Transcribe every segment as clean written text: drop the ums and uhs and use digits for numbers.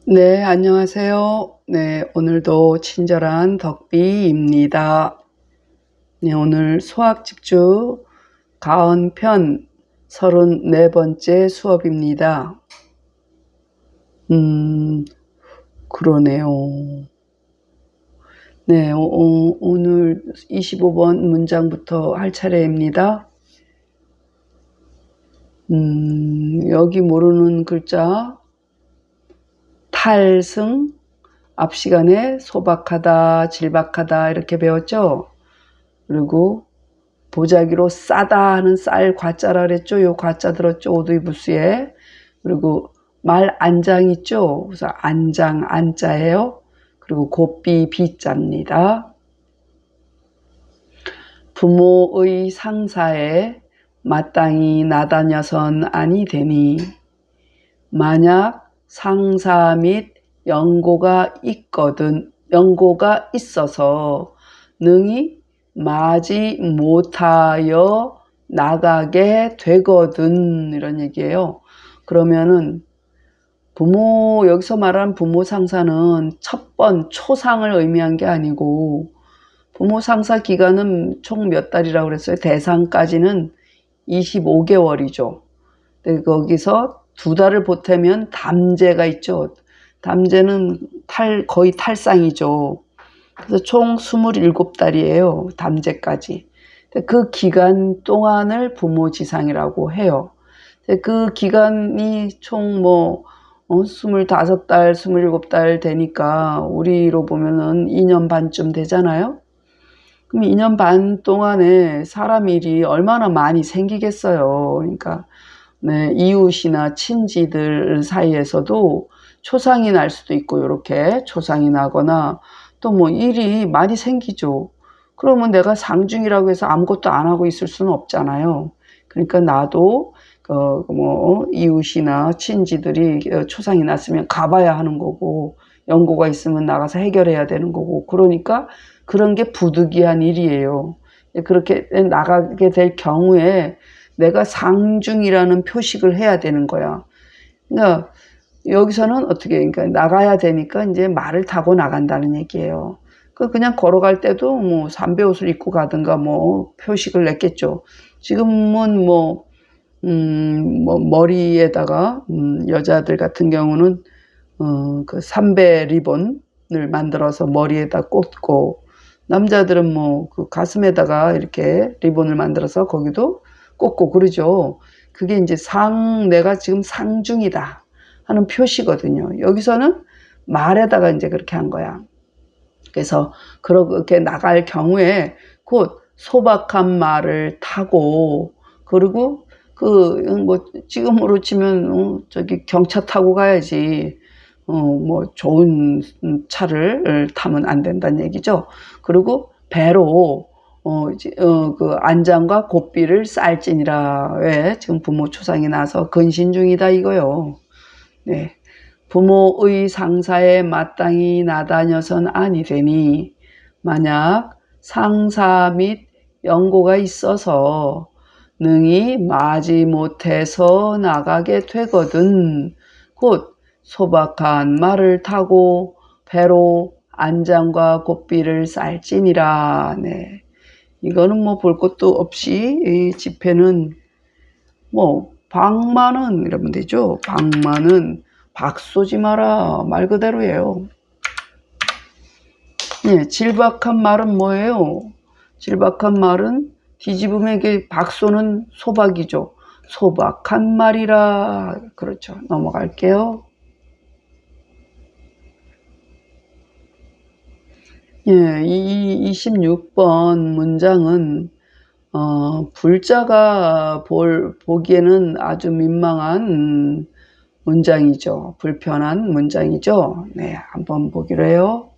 네, 안녕하세요. 네, 오늘도 친절한 덕비입니다. 네, 오늘 수학집주 가은편 34번째 수업입니다. 그러네요. 네, 오늘 25번 문장부터 할 차례입니다. 여기 모르는 글자, 탈승, 앞 시간에 소박하다, 질박하다 이렇게 배웠죠? 그리고 보자기로 싸다 하는 쌀 과자라 그랬죠. 요 과자 들었죠. 오두이부스에. 그리고 말 안장 있죠. 그래서 안장 안자예요. 그리고 곱비 비자입니다. 부모의 상사에 마땅히 나다녀선 아니 되니 만약 상사 및 연고가 있어서 능히 마지 못하여 나가게 되거든 이런 얘기예요. 그러면은 여기서 말하는 부모 상사는 첫 번 초상을 의미한 게 아니고 부모 상사 기간은 총 몇 달이라고 그랬어요? 대상까지는 25개월이죠. 근데 거기서 2달을 보태면 담제가 있죠. 담제는 거의 탈상이죠. 그래서 총 27달이에요. 담제까지. 그 기간 동안을 부모지상이라고 해요. 그 기간이 총 25달, 27달 되니까 우리로 보면은 2년 반쯤 되잖아요. 그럼 2년 반 동안에 사람 일이 얼마나 많이 생기겠어요. 그러니까 네, 이웃이나 친지들 사이에서도 초상이 날 수도 있고 이렇게 초상이 나거나 또 일이 많이 생기죠. 그러면 내가 상중이라고 해서 아무것도 안 하고 있을 수는 없잖아요. 그러니까 나도 이웃이나 친지들이 초상이 났으면 가봐야 하는 거고 연고가 있으면 나가서 해결해야 되는 거고 그러니까 그런 게 부득이한 일이에요. 그렇게 나가게 될 경우에 내가 상중이라는 표식을 해야 되는 거야. 그러니까 여기서는 어떻게, 그러니까 나가야 되니까 이제 말을 타고 나간다는 얘기예요. 그냥 걸어갈 때도 삼배 옷을 입고 가든가 표식을 냈겠죠. 지금은 머리에다가, 여자들 같은 경우는, 그 삼배 리본을 만들어서 머리에다 꽂고, 남자들은 그 가슴에다가 이렇게 리본을 만들어서 거기도 꽂고 그러죠. 그게 이제 내가 지금 상중이다 하는 표시거든요. 여기서는 말에다가 이제 그렇게 한 거야. 그래서 그렇게 나갈 경우에 곧 소박한 말을 타고 그리고 지금으로 치면 저기 경차 타고 가야지. 좋은 차를 타면 안 된다는 얘기죠. 그리고 배로 그 안장과 곱비를 쌀지니라. 왜? 지금 부모 초상이 나서 근신 중이다 이거요. 네. 부모의 상사에 마땅히 나다녀선 아니 되니 만약 상사 및 연고가 있어서 능히 마지 못해서 나가게 되거든. 곧 소박한 말을 타고 배로 안장과 곱비를 쌀지니라. 네. 이거는 볼 것도 없이 이 집회는 방마는 이러면 되죠. 방마는 박 쏘지 마라 말 그대로예요. 네, 질박한 말은 뭐예요? 질박한 말은 뒤집으면 이게 박 쏘는 소박이죠. 소박한 말이라. 그렇죠. 넘어갈게요. 예, 이 26번 문장은 불자가 보기에는 아주 민망한 문장이죠. 불편한 문장이죠. 네, 한번 보기로 해요.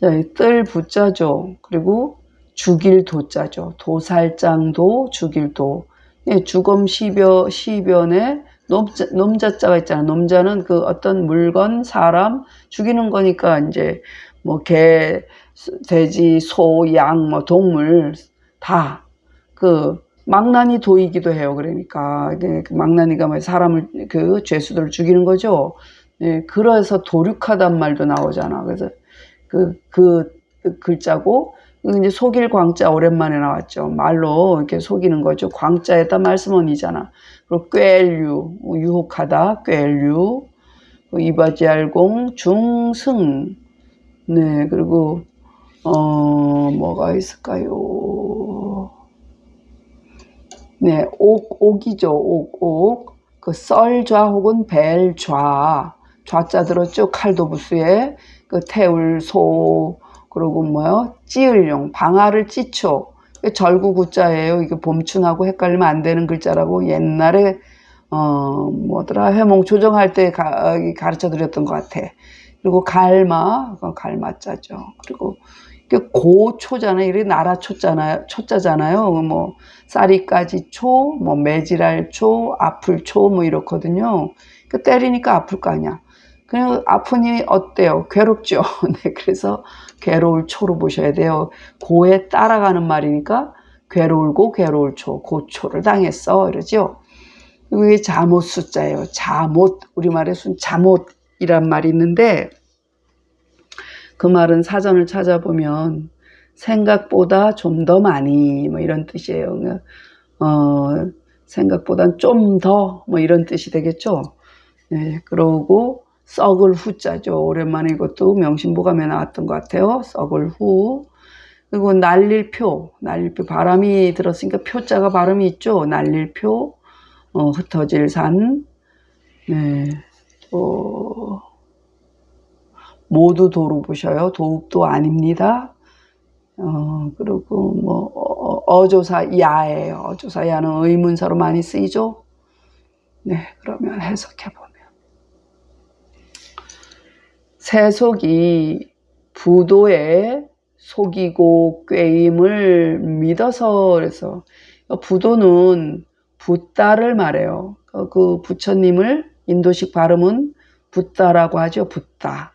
자, 뜰 부자죠. 그리고 죽일 도자죠. 도살장도 죽일도. 예, 주검 시변에 놈자자가 있잖아요. 놈자는 그 어떤 물건, 사람 죽이는 거니까 이제 개, 돼지, 소, 양, 동물 다 그 망나니 도이기도 해요. 그러니까 그 망나니가 사람을 그 죄수들을 죽이는 거죠. 예, 그래서 도륙하단 말도 나오잖아. 그래서 그 글자고, 이제 속일 광자 오랜만에 나왔죠. 말로 이렇게 속이는 거죠. 광자에다 말씀원이잖아. 그리고 꿰류, 유혹하다, 꿰류, 이바지알공, 중승. 네, 그리고, 뭐가 있을까요? 네, 옥이죠. 옥. 그 썰좌 혹은 벨좌. 좌자 들었죠. 칼도부수에. 그 태울 소, 그리고 뭐요? 찌을용, 방아를 찌초. 절구 구자예요. 이게 봄춘하고 헷갈리면 안 되는 글자라고 옛날에 뭐더라, 해몽 조정할 때 가르쳐 드렸던 것 같아. 그리고 갈마자죠. 그리고 고초잖아요. 이게 나라 초자잖아요. 뭐 쌀이까지 초, 뭐 매질할 초, 아플 초, 뭐 이렇거든요. 때리니까 아플 거 아니야. 그냥 아프니 어때요? 괴롭죠. 네, 그래서 괴로울 초로 보셔야 돼요. 고에 따라가는 말이니까 괴로울고 괴로울 초, 고초를 당했어 이러죠. 그리고 이게 잠옷 숫자예요. 잠옷, 우리말에 잠옷이란 말이 있는데, 그 말은 사전을 찾아보면 생각보다 좀 더 많이, 뭐 이런 뜻이에요. 생각보단 좀 더, 뭐 이런 뜻이 되겠죠. 네, 그러고 썩을 후자죠. 오랜만에 이것도 명심보감에 나왔던 것 같아요. 썩을 후. 그리고 날릴 표, 바람이 들었으니까 표자가 발음이 있죠. 날릴 표, 흩어질 산, 네, 또 모두 도로 보셔요. 도읍도 아닙니다. 그리고 뭐 어조사 야예요. 어조사 야는 의문사로 많이 쓰이죠. 네, 그러면 해석해 보면 세속이 부도에 속이고 꾀임을 믿어서, 그래서 부도는 붓다를 말해요. 그 부처님을 인도식 발음은 붓다라고 하죠. 붓다.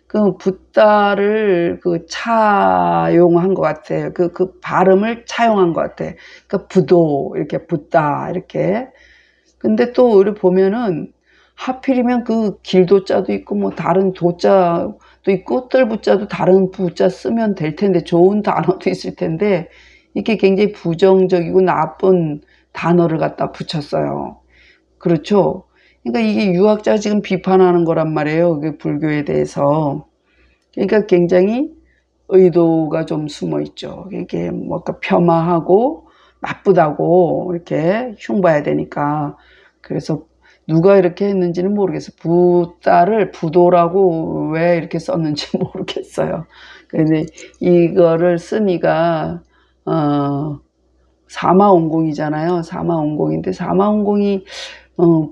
그 붓다를 차용한 것 같아요. 그 발음을 차용한 것 같아. 그러니까 부도, 이렇게 붓다, 이렇게. 근데 또 우리 보면은 하필이면 그 길도자도 있고 뭐 다른 도자도 있고 뜰부자도 다른 부자 쓰면 될 텐데, 좋은 단어도 있을 텐데 이게 굉장히 부정적이고 나쁜 단어를 갖다 붙였어요. 그렇죠? 그러니까 이게 유학자가 지금 비판하는 거란 말이에요. 그 불교에 대해서. 그러니까 굉장히 의도가 좀 숨어 있죠. 이게 뭔가 폄하하고 나쁘다고 이렇게 흉봐야 되니까. 그래서 누가 이렇게 했는지는 모르겠어요. 붓다를 부도라고 왜 이렇게 썼는지 모르겠어요. 근데 이거를 쓰니가 사마원공이잖아요. 사마원공인데 사마원공이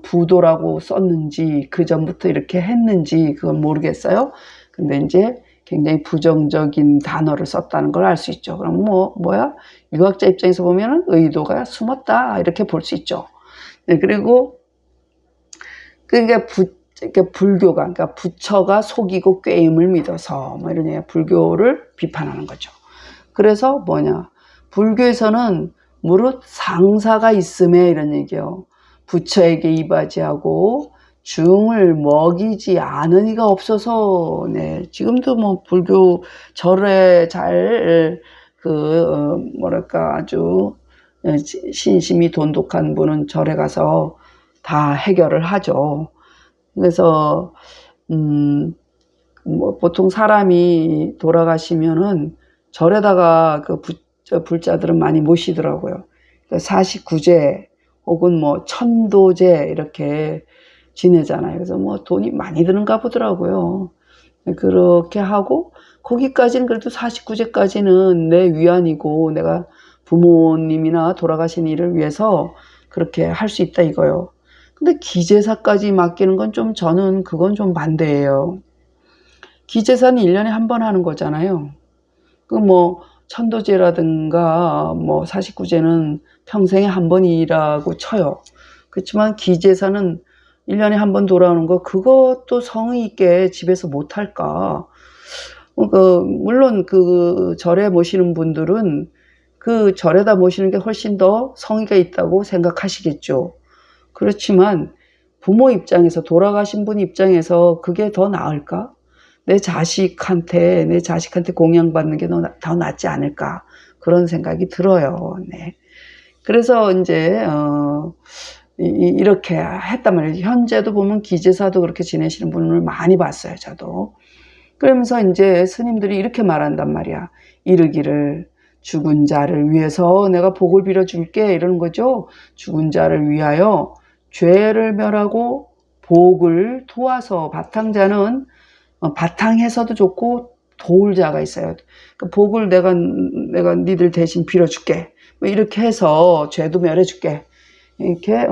부도라고 썼는지 그 전부터 이렇게 했는지 그건 모르겠어요. 근데 이제 굉장히 부정적인 단어를 썼다는 걸 알 수 있죠. 그럼 뭐야? 유학자 입장에서 보면은 의도가 숨었다 이렇게 볼 수 있죠. 네, 그리고 그러니까 불교가, 그러니까 부처가 속이고 꾀임을 믿어서 뭐 이런 얘기, 불교를 비판하는 거죠. 그래서 뭐냐? 불교에서는 무릇 상사가 있음에 이런 얘기요. 부처에게 이바지하고 중을 먹이지 않은 이가 없어서, 네, 지금도 뭐 불교 절에 잘 뭐랄까 아주 신심이 돈독한 분은 절에 가서 다 해결을 하죠. 그래서 뭐 보통 사람이 돌아가시면은 절에다가 불자들은 많이 모시더라고요. 49제 혹은 뭐 천도제 이렇게 지내잖아요. 그래서 뭐 돈이 많이 드는가 보더라고요. 그렇게 하고 거기까지는 그래도 49제까지는 내 위안이고 내가 부모님이나 돌아가신 이를 위해서 그렇게 할 수 있다 이거요. 근데 기제사까지 맡기는 건 저는 그건 좀 반대예요. 기제사는 1년에 한 번 하는 거잖아요. 뭐 천도제라든가 뭐 49제는 평생에 한 번이라고 쳐요. 그렇지만 기제사는 1년에 한 번 돌아오는 거, 그것도 성의 있게 집에서 못 할까? 물론 그 절에 모시는 분들은 그 절에다 모시는 게 훨씬 더 성의가 있다고 생각하시겠죠. 그렇지만 부모 입장에서, 돌아가신 분 입장에서 그게 더 나을까? 내 자식한테 공양받는 게 더 낫지 않을까? 그런 생각이 들어요. 네. 그래서 이제 이렇게 했단 말이에요. 현재도 보면 기제사도 그렇게 지내시는 분을 많이 봤어요, 저도. 그러면서 이제 스님들이 이렇게 말한단 말이야. 이르기를 죽은 자를 위해서 내가 복을 빌어줄게, 이러는 거죠. 죽은 자를 위하여 죄를 멸하고 복을 도와서, 바탕자는 바탕에서도 좋고 도울 자가 있어요. 그러니까 복을 내가 니들 대신 빌어줄게, 뭐 이렇게 해서 죄도 멸해줄게, 이렇게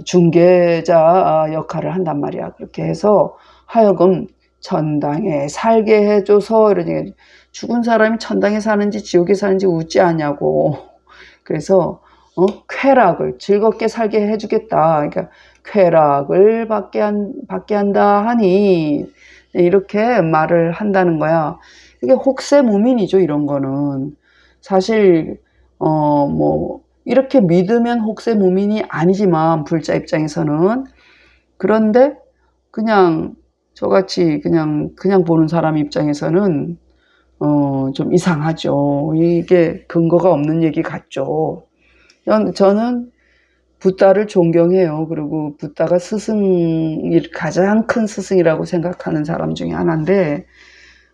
중개자 역할을 한단 말이야. 그렇게 해서 하여금 천당에 살게 해줘서, 이러니 죽은 사람이 천당에 사는지 지옥에 사는지 웃지 않냐고. 그래서 쾌락을 즐겁게 살게 해주겠다. 그러니까 쾌락을 받게 한다 하니 이렇게 말을 한다는 거야. 이게 혹세무민이죠, 이런 거는. 사실 뭐 이렇게 믿으면 혹세무민이 아니지만, 불자 입장에서는. 그런데 그냥 저같이 그냥 보는 사람 입장에서는 좀 이상하죠. 이게 근거가 없는 얘기 같죠. 저는 붓다를 존경해요. 그리고 붓다가 가장 큰 스승이라고 생각하는 사람 중에 하나인데,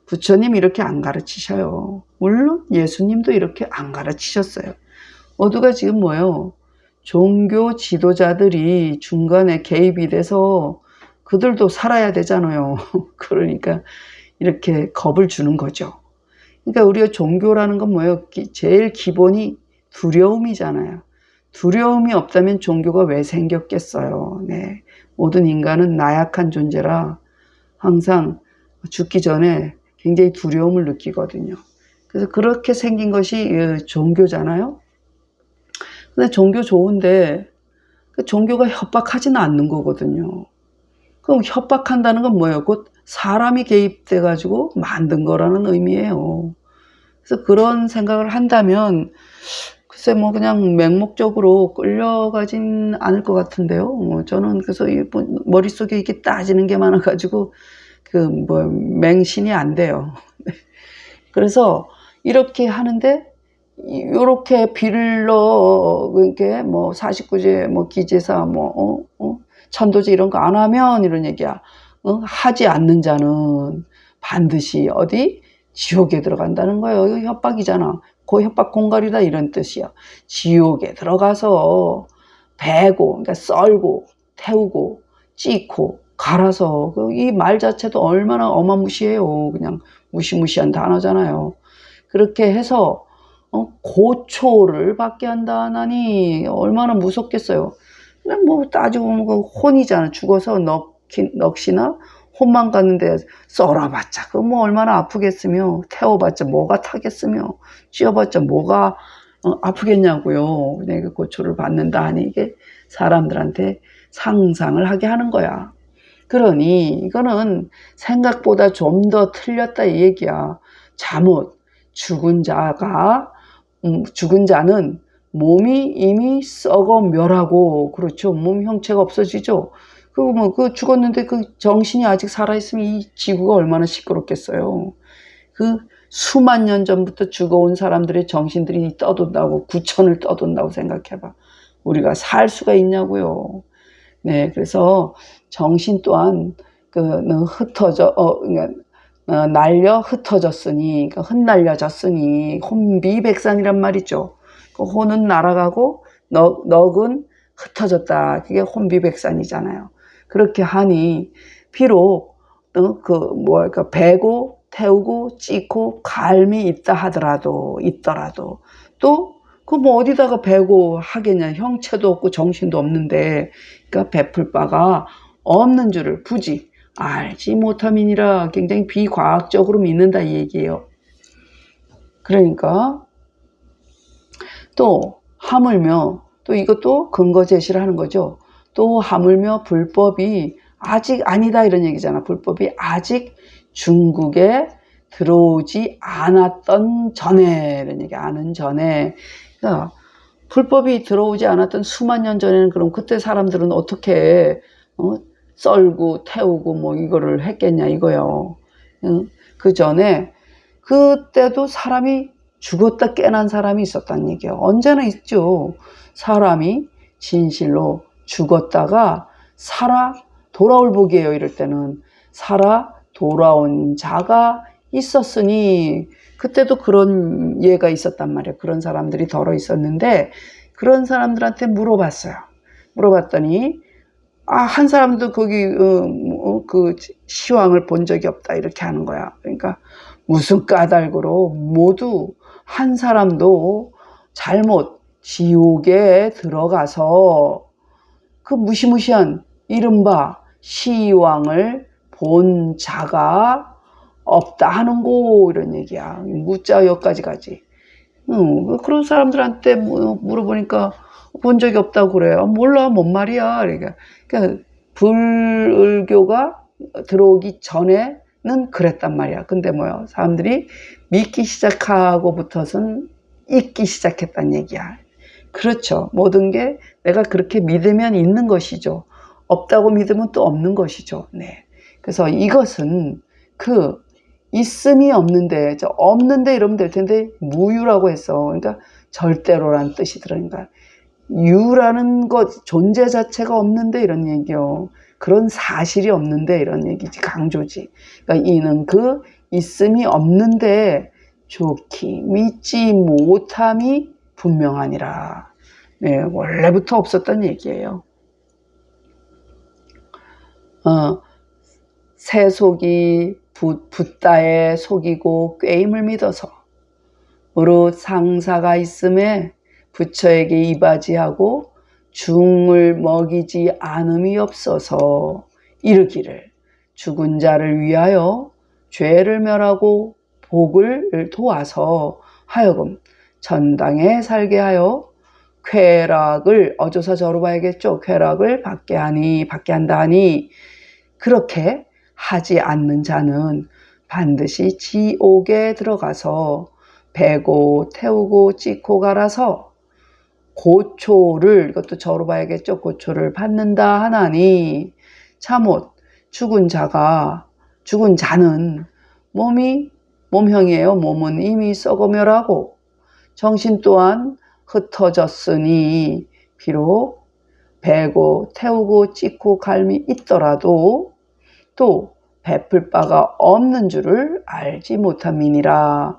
부처님 이렇게 안 가르치셔요. 물론 예수님도 이렇게 안 가르치셨어요. 모두가 지금 뭐예요? 종교 지도자들이 중간에 개입이 돼서 그들도 살아야 되잖아요. 그러니까 이렇게 겁을 주는 거죠. 그러니까 우리가 종교라는 건 뭐예요? 제일 기본이 두려움이잖아요. 두려움이 없다면 종교가 왜 생겼겠어요? 네. 모든 인간은 나약한 존재라 항상 죽기 전에 굉장히 두려움을 느끼거든요. 그래서 그렇게 생긴 것이 종교잖아요. 근데 종교 좋은데 그 종교가 협박하지는 않는 거거든요. 그럼 협박한다는 건 뭐예요? 곧 사람이 개입돼 가지고 만든 거라는 의미예요. 그래서 그런 생각을 한다면 글쎄 뭐 그냥 맹목적으로 끌려가진 않을 것 같은데요. 저는 그래서 머릿속에 이게 따지는 게 많아 가지고 맹신이 안 돼요. 그래서 이렇게 하는데, 요렇게 빌러, 그게 뭐 49제, 뭐 기제사, 뭐 천도제 이런 거 안 하면, 이런 얘기야. 하지 않는 자는 반드시 어디 지옥에 들어간다는 거예요. 이거 협박이잖아. 그 협박 공갈이다, 이런 뜻이야. 지옥에 들어가서 베고, 그러니까 썰고 태우고 찢고 갈아서, 이 말 자체도 얼마나 어마무시해요. 그냥 무시무시한 단어잖아요. 그렇게 해서 고초를 받게 한다니 얼마나 무섭겠어요. 그냥 뭐 따지고 보면 그 혼이잖아. 죽어서 넋이나 혼만 갔는데 썰어봤자 그 뭐 얼마나 아프겠으며, 태워봤자 뭐가 타겠으며, 찧어봤자 뭐가 아프겠냐고요. 그 고초를 받는다 하니 이게 사람들한테 상상을 하게 하는 거야. 그러니 이거는 생각보다 좀 더 틀렸다 이 얘기야. 잘못 죽은 자는 몸이 이미 썩어 멸하고, 그렇죠. 몸 형체가 없어지죠. 그 죽었는데 그 정신이 아직 살아있으면 이 지구가 얼마나 시끄럽겠어요. 그 수만 년 전부터 죽어온 사람들의 정신들이 떠돈다고, 구천을 떠돈다고 생각해봐. 우리가 살 수가 있냐고요. 네, 그래서 정신 또한 날려 흩어졌으니, 흩날려졌으니 혼비백산이란 말이죠. 그 혼은 날아가고 넋은 흩어졌다. 그게 혼비백산이잖아요. 그렇게 하니 비록 베고 태우고 찢고 갈미 있더라도 또 그 뭐 어디다가 베고 하겠냐. 형체도 없고 정신도 없는데, 그러니까 베풀 바가 없는 줄을 부지 알지 못함이니라. 굉장히 비과학적으로 믿는다 이 얘기예요. 그러니까 또 하물며, 또 이것도 근거 제시를 하는 거죠. 또 하물며 불법이 아직 아니다, 이런 얘기잖아. 불법이 아직 중국에 들어오지 않았던 전에, 이런 얘기. 아는 전에. 그러니까 불법이 들어오지 않았던 수만 년 전에는 그럼 그때 사람들은 어떻게 썰고 태우고 뭐 이거를 했겠냐 이거요. 그 전에 그때도 사람이 죽었다 깨난 사람이 있었다는 얘기예요. 언제나 있죠. 사람이 진실로 죽었다가 살아 돌아올 복이에요. 이럴 때는 살아 돌아온 자가 있었으니 그때도 그런 예가 있었단 말이에요. 그런 사람들이 덜어 있었는데 그런 사람들한테 물어봤어요. 물어봤더니 한 사람도 거기 그 시황을 본 적이 없다 이렇게 하는 거야. 그러니까 무슨 까닭으로 모두 한 사람도 잘못 지옥에 들어가서 그 무시무시한 이른바 시황을 본 자가 없다 하는고 이런 얘기야. 무자 여기까지 가지. 그런 사람들한테 물어보니까 본 적이 없다고 그래. 몰라 뭔 말이야. 그러니까 불교가 들어오기 전에는 그랬단 말이야. 근데 뭐야 사람들이 믿기 시작하고부터는 잊기 시작했단 얘기야. 그렇죠. 모든 게 내가 그렇게 믿으면 있는 것이죠. 없다고 믿으면 또 없는 것이죠. 네. 그래서 이것은 그 있음이 없는데 없는데 이러면 될 텐데 무유라고 했어. 그러니까 절대로란 뜻이 들으니까 유라는 것 존재 자체가 없는데 이런 얘기요. 그런 사실이 없는데 이런 얘기지. 강조지. 그러니까 이는 그 있음이 없는데 좋기 믿지 못함이 분명하니라. 네, 원래부터 없었던 얘기예요. 세속이 붓다에 속이고 꾀임을 믿어서 무릇 상사가 있음에 부처에게 이바지하고 중을 먹이지 않음이 없어서 이르기를 죽은 자를 위하여 죄를 멸하고 복을 도와서 하여금 전당에 살게 하여 쾌락을 어조사 저로 봐야겠죠. 쾌락을 받게 한다 하니 그렇게 하지 않는 자는 반드시 지옥에 들어가서 베고 태우고 찢고 갈아서 고초를 이것도 저로 봐야겠죠. 고초를 받는다 하나니 참못 죽은 자는 몸형이에요. 몸은 이미 썩어멸하고 정신 또한 흩어졌으니 비록 베고 태우고 찢고 갈미 있더라도 또 베풀 바가 없는 줄을 알지 못함이니라.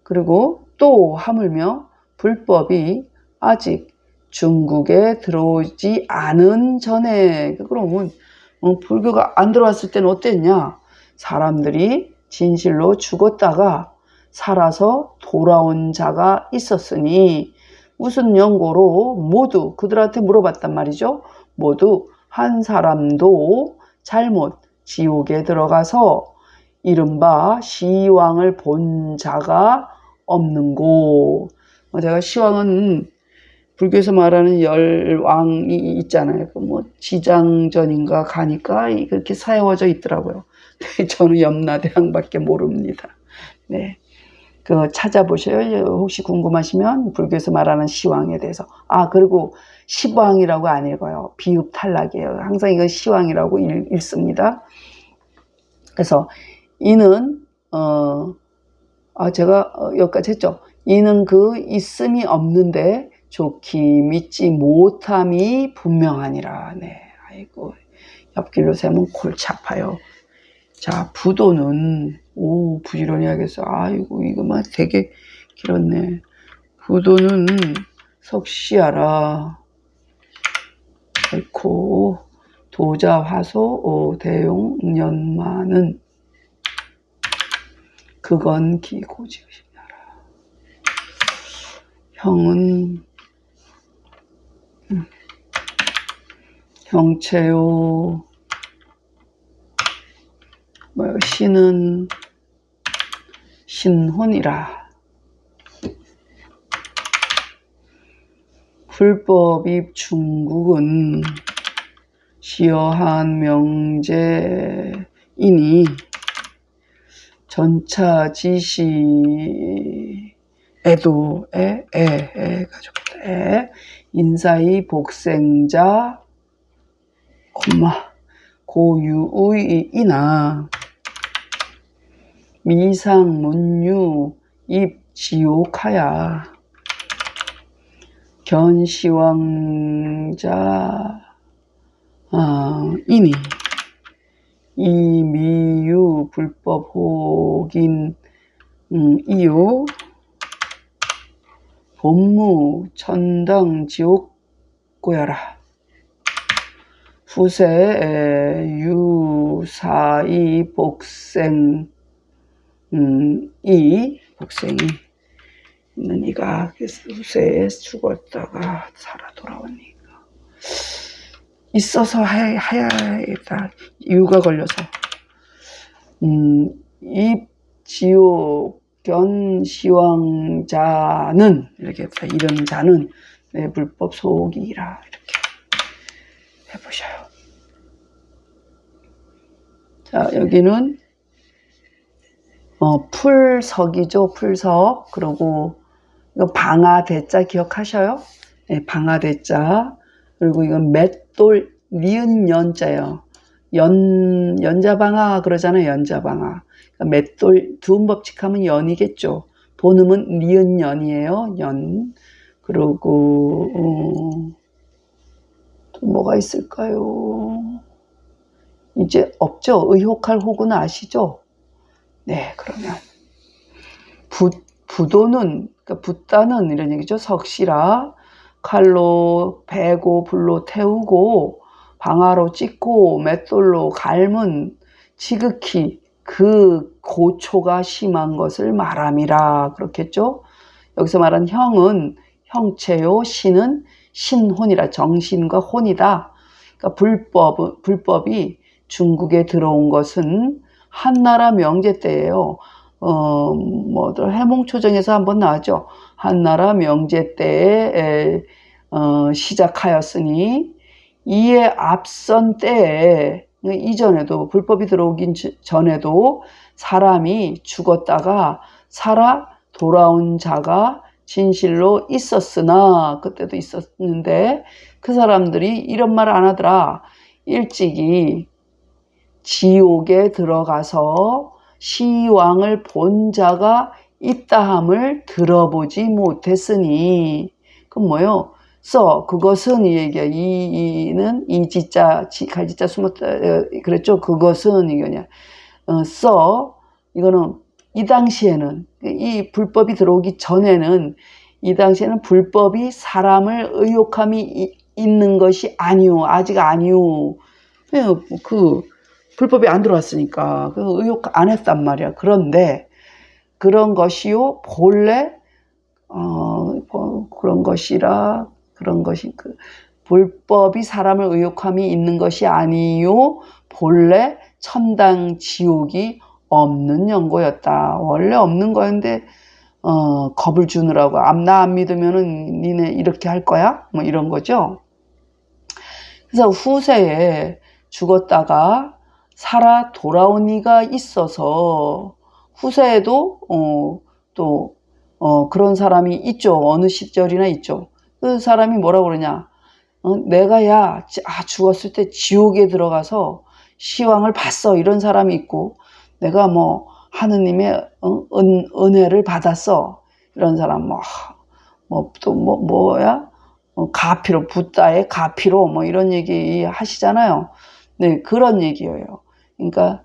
그리고 또 하물며 불법이 아직 중국에 들어오지 않은 전에 그러면 불교가 안 들어왔을 때는 어땠냐? 사람들이 진실로 죽었다가 살아서 돌아온 자가 있었으니 무슨 연고로 모두 그들한테 물어봤단 말이죠. 모두 한 사람도 잘못 지옥에 들어가서 이른바 시황을 본 자가 없는고. 제가 시황은 불교에서 말하는 열왕이 있잖아요. 지장전인가 가니까 그렇게 사용어져 있더라고요. 저는 염라대왕밖에 모릅니다. 네. 그거 찾아보셔요. 혹시 궁금하시면 불교에서 말하는 시황에 대해서. 그리고 시왕이라고 안 읽어요. 비읍 탈락이에요. 항상 이건 시왕이라고 읽습니다. 그래서 이는 제가 여기까지 했죠. 이는 그 있음이 없는데 좋기 믿지 못함이 분명하니라. 네, 아이고 옆길로 세면 골치 아파요. 자, 부도는 부지런히 하겠어. 아이고 이거만 되게 길었네. 부도는 석시하라. 옳고 도자 화소 대용 연마는 그건 기고지으시나라. 형은 형체요. 신은 신혼이라. 불법입 중국은 시어한 명제이니 전차지시 애도 가져갔다. 대 인사의 복생자 고유의이나 미상문유 입지옥하야 견시왕자 이니 이미유 불법 혹인 이유 본무 천당 지옥 고야라 후세 유사이 복생 복생이 있는 이가 후세에 죽었다가 살아 돌아오니까 있어서 해야겠다. 이유가 걸려서 입지옥 견시왕자는 이렇게 이런 자는 내 불법 속이라 이렇게 해보셔요. 자, 여기는 풀석이죠. 풀석. 그리고 이거 방아대자 기억하셔요? 네, 방아대자. 그리고 이건 맷돌 니은 연자예요. 연자방아 그러잖아요. 연자방아. 그러니까 맷돌 두음법칙하면 연이겠죠. 본음은 니은 연이에요. 연. 그리고 또 뭐가 있을까요? 이제 없죠. 의혹할 혹은 아시죠? 네, 그러면 부도는 그러니까 붓다는 이런 얘기죠. 석시라 칼로 베고 불로 태우고 방아로 찢고 맷돌로 갈문 지극히 그 고초가 심한 것을 말함이라 그렇겠죠. 여기서 말한 형은 형체요, 신은 신혼이라 정신과 혼이다. 그러니까 불법이 중국에 들어온 것은 한나라 명제 때예요. 해몽초정에서 한번 나왔죠. 한나라 명제 때에 시작하였으니 이에 앞선 때에 이전에도 불법이 들어오긴 전에도 사람이 죽었다가 살아 돌아온 자가 진실로 있었으나 그때도 있었는데 그 사람들이 이런 말 안 하더라. 일찍이 지옥에 들어가서 시왕을 본 자가 있다함을 들어보지 못했으니 그건 뭐요? 그것은 이 얘기야. 이는 이지자 갈지자 숨었다 그랬죠. 그것은 이거냐. 이거는 이 당시에는 이 불법이 들어오기 전에는 이 당시에는 불법이 사람을 의욕함이 있는 것이 아니오. 아직 아니오. 그 불법이 안 들어왔으니까 그 의욕 안 했단 말이야. 그런데 그런 것이요 본래 그런 것이 그 불법이 사람을 의욕함이 있는 것이 아니요 본래 천당 지옥이 없는 연고였다. 원래 없는 거였는데 겁을 주느라고 나 안 믿으면은 니네 이렇게 할 거야? 뭐 이런 거죠. 그래서 후세에 죽었다가 살아 돌아온 이가 있어서 후세에도 또 그런 사람이 있죠. 어느 시절이나 있죠. 그 사람이 뭐라고 그러냐. 내가 죽었을 때 지옥에 들어가서 시왕을 봤어. 이런 사람이 있고 내가 뭐 하느님의 은혜를 받았어. 이런 사람 가피로 붓다의 가피로 뭐 이런 얘기 하시잖아요. 네, 그런 얘기예요. 그러니까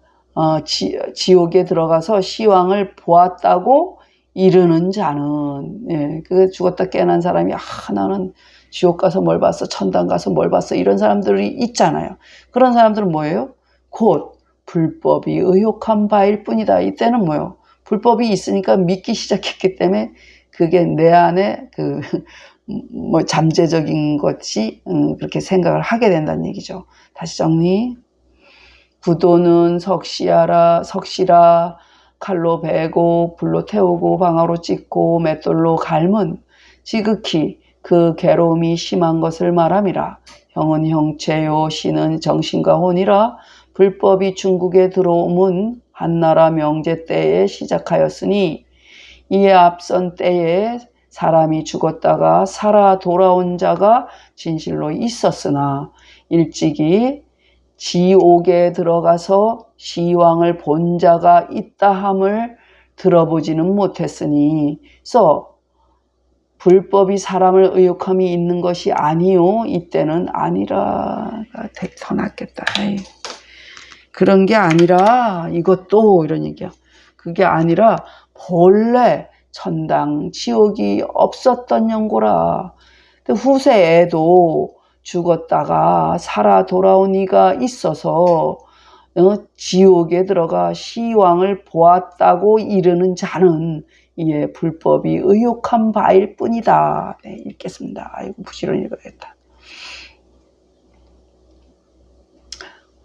지옥에 들어가서 시왕을 보았다고 이르는 자는 그 죽었다 깨어난 사람이 나는 지옥 가서 뭘 봤어, 천당 가서 뭘 봤어 이런 사람들이 있잖아요. 그런 사람들은 뭐예요? 곧 불법이 의혹한 바일 뿐이다. 이때는 뭐예요? 불법이 있으니까 믿기 시작했기 때문에 그게 내 안에 잠재적인 것이 그렇게 생각을 하게 된다는 얘기죠. 다시 정리. 부도는 석시라 칼로 베고 불로 태우고 방아로 찢고 맷돌로 갈문 지극히 그 괴로움이 심한 것을 말함이라. 형은 형체요 신은 정신과 혼이라. 불법이 중국에 들어옴은 한나라 명제 때에 시작하였으니 이에 앞선 때에 사람이 죽었다가 살아 돌아온 자가 진실로 있었으나 일찍이 지옥에 들어가서 시왕을 본 자가 있다 함을 들어보지는 못했으니 불법이 사람을 의욕함이 있는 것이 아니요 이때는 아니라가 더 낫겠다. 에이. 그런 게 아니라 이것도 이런 얘기야. 그게 아니라 본래 천당 지옥이 없었던 연고라. 후세에도 죽었다가 살아 돌아온 이가 있어서 지옥에 들어가 시왕을 보았다고 이르는 자는 이에 불법이 의욕한 바일 뿐이다. 네, 읽겠습니다. 아이고 부지런히 읽어야겠다.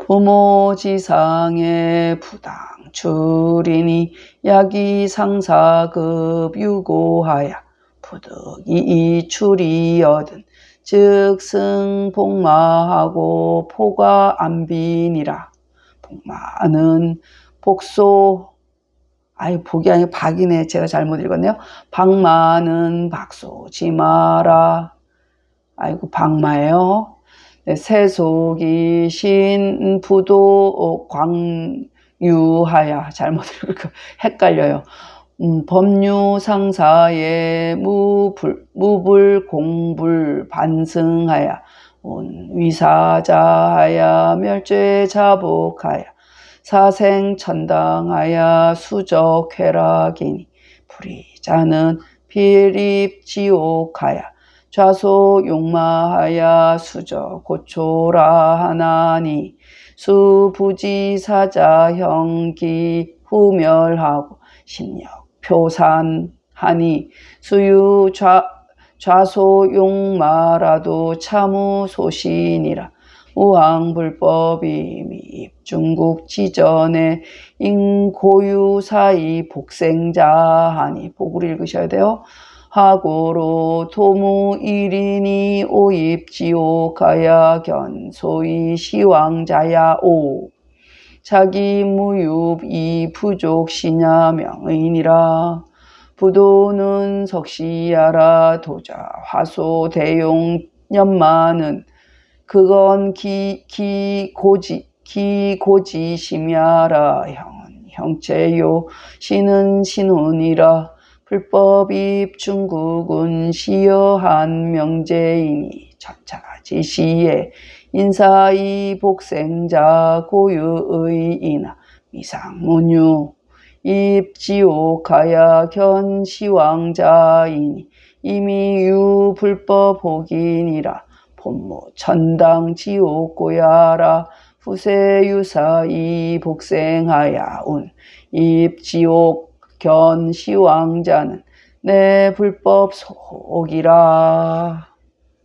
부모지상의 부당출이니 야기상사급 유고하여 부득이 출이여든 즉승복마하고 포가 안빈이라. 복마는 복소 복이 아니라 박이네. 제가 잘못 읽었네요. 박마는 박소지마라. 아이고 박마예요. 네, 세속이 신부도 광유하야. 잘못 읽을까 헷갈려요. 법류상사의 무불공불 반승하야. 위사자하야 멸죄 자복하야. 사생천당하야 수적회락이니 불의자는 필입지옥하야. 좌소욕마하야 수적 고초라 하나니 수부지사자 형기 후멸하고 심력 표산하니 수유 좌소욕마라도 참우소신이라. 우왕불법이 미입중국 지전에 인고유사이 복생자하니. 복을 읽으셔야 돼요. 하고로 도무일인이 오입지옥하야 견소이 시왕자야 오. 자기 무유이 부족시냐 명의니라. 부도는 석시야라 도자 화소 대용 연마는 그건 기고지심야라. 형은 형체요 신은 신운이라. 불법입 중국은 시여한 명제이니 천차지시에 인사이 복생자 고유의이나 미상문유 입지옥하야 견시왕자이니 이미 유불법 혹이니라. 본모 천당 지옥고야라. 후세유사이 복생하야 운 입지옥 견시왕자는 내 불법 속이라.